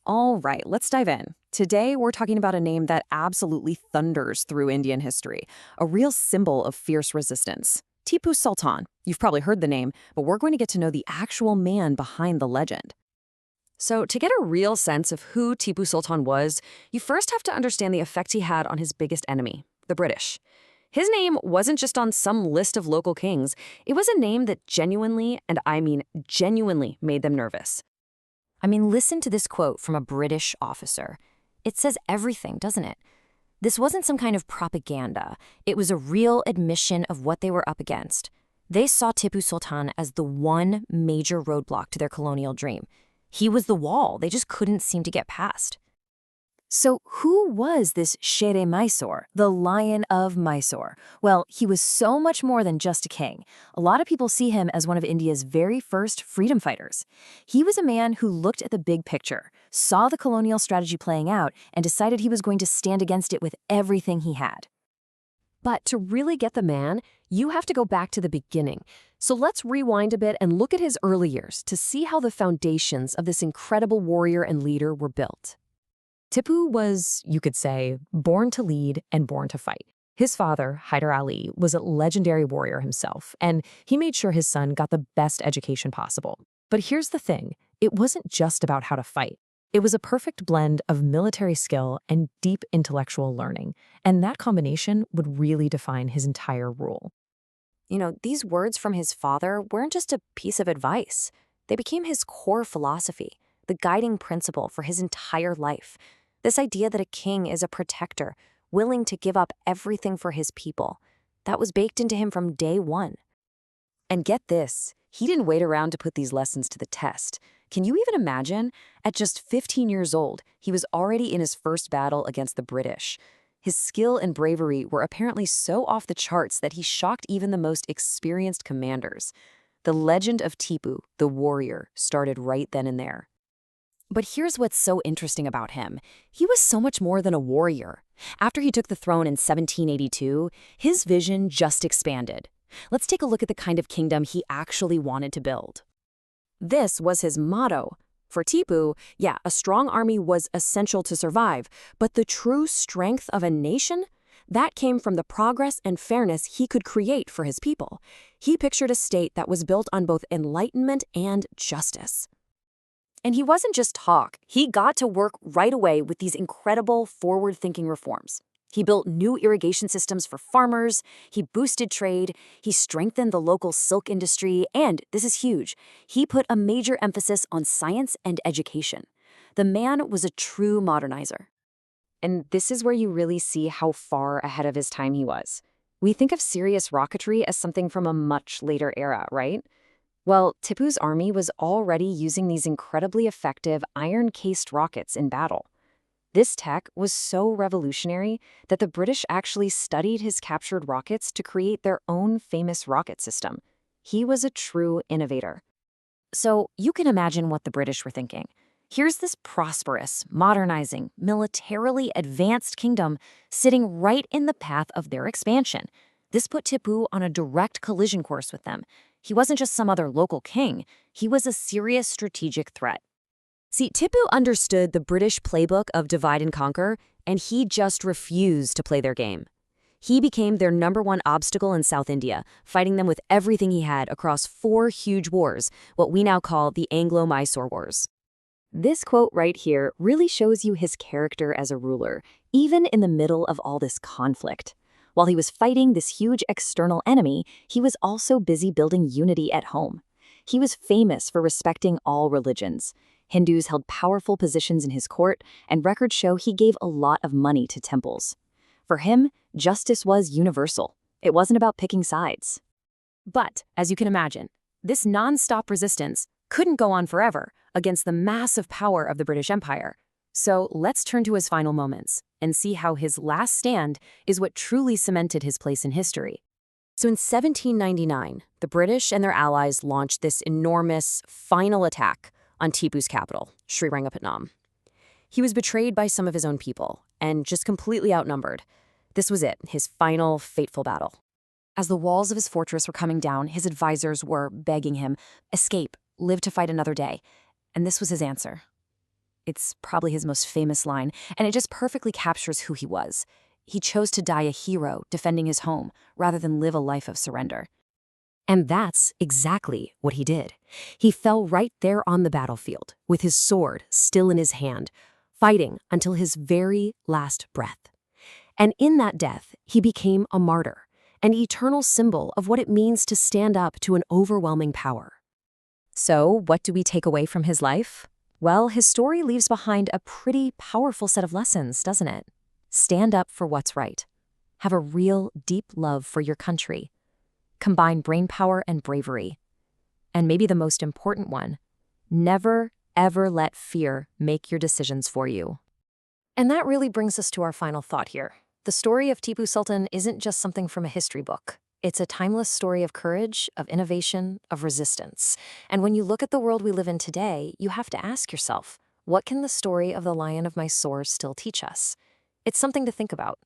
All right, let's dive in. Today, we're talking about a name that absolutely thunders through Indian history, a real symbol of fierce resistance. Tipu Sultan. You've probably heard the name, but we're going to get to know the actual man behind the legend. So, to get a real sense of who Tipu Sultan was, you first have to understand the effect he had on his biggest enemy, the British. His name wasn't just on some list of local kings, it was a name that genuinely, and I mean genuinely, made them nervous. Listen to this quote from a British officer. It says everything, doesn't it? This wasn't some kind of propaganda. It was a real admission of what they were up against. They saw Tipu Sultan as the one major roadblock to their colonial dream. He was the wall they just couldn't seem to get past. So who was this Shere Mysore, the Lion of Mysore? Well, he was so much more than just a king. A lot of people see him as one of India's very first freedom fighters. He was a man who looked at the big picture, saw the colonial strategy playing out, and decided he was going to stand against it with everything he had. But to really get the man, you have to go back to the beginning. So let's rewind a bit and look at his early years to see how the foundations of this incredible warrior and leader were built. Tipu was, you could say, born to lead and born to fight. His father, Hyder Ali, was a legendary warrior himself, and he made sure his son got the best education possible. But here's the thing, it wasn't just about how to fight. It was a perfect blend of military skill and deep intellectual learning, and that combination would really define his entire rule. These words from his father weren't just a piece of advice. They became his core philosophy, the guiding principle for his entire life. This idea that a king is a protector, willing to give up everything for his people, that was baked into him from day one. And get this, he didn't wait around to put these lessons to the test. Can you even imagine? At just 15 years old, he was already in his first battle against the British. His skill and bravery were apparently so off the charts that he shocked even the most experienced commanders. The legend of Tipu, the warrior, started right then and there. But here's what's so interesting about him. He was so much more than a warrior. After he took the throne in 1782, his vision just expanded. Let's take a look at the kind of kingdom he actually wanted to build. This was his motto. For Tipu, a strong army was essential to survive, but the true strength of a nation? That came from the progress and fairness he could create for his people. He pictured a state that was built on both enlightenment and justice. And he wasn't just talk. He got to work right away with these incredible forward-thinking reforms. He built new irrigation systems for farmers, he boosted trade, he strengthened the local silk industry, and, this is huge, he put a major emphasis on science and education. The man was a true modernizer. And this is where you really see how far ahead of his time he was. We think of serious rocketry as something from a much later era, right? Well, Tipu's army was already using these incredibly effective iron-cased rockets in battle. This tech was so revolutionary that the British actually studied his captured rockets to create their own famous rocket system. He was a true innovator. So you can imagine what the British were thinking. Here's this prosperous, modernizing, militarily advanced kingdom sitting right in the path of their expansion. This put Tipu on a direct collision course with them. He wasn't just some other local king, he was a serious strategic threat. See, Tipu understood the British playbook of divide and conquer, and he just refused to play their game. He became their #1 obstacle in South India, fighting them with everything he had across 4 huge wars, what we now call the Anglo-Mysore Wars. This quote right here really shows you his character as a ruler, even in the middle of all this conflict. While he was fighting this huge external enemy, he was also busy building unity at home. He was famous for respecting all religions. Hindus held powerful positions in his court, and records show he gave a lot of money to temples. For him, justice was universal. It wasn't about picking sides. But, as you can imagine, this non-stop resistance couldn't go on forever against the massive power of the British Empire. So let's turn to his final moments and see how his last stand is what truly cemented his place in history. So in 1799, the British and their allies launched this enormous final attack on Tipu's capital, Srirangapatnam. He was betrayed by some of his own people and just completely outnumbered. This was it, his final fateful battle. As the walls of his fortress were coming down, his advisors were begging him, escape, live to fight another day. And this was his answer. It's probably his most famous line, and it just perfectly captures who he was. He chose to die a hero defending his home rather than live a life of surrender. And that's exactly what he did. He fell right there on the battlefield, with his sword still in his hand, fighting until his very last breath. And in that death, he became a martyr, an eternal symbol of what it means to stand up to an overwhelming power. So, what do we take away from his life? Well, his story leaves behind a pretty powerful set of lessons, doesn't it? Stand up for what's right. Have a real, deep love for your country. Combine brainpower and bravery. And maybe the most important one, never, ever let fear make your decisions for you. And that really brings us to our final thought here. The story of Tipu Sultan isn't just something from a history book. It's a timeless story of courage, of innovation, of resistance. And when you look at the world we live in today, you have to ask yourself, what can the story of the Lion of My Source still teach us? It's something to think about.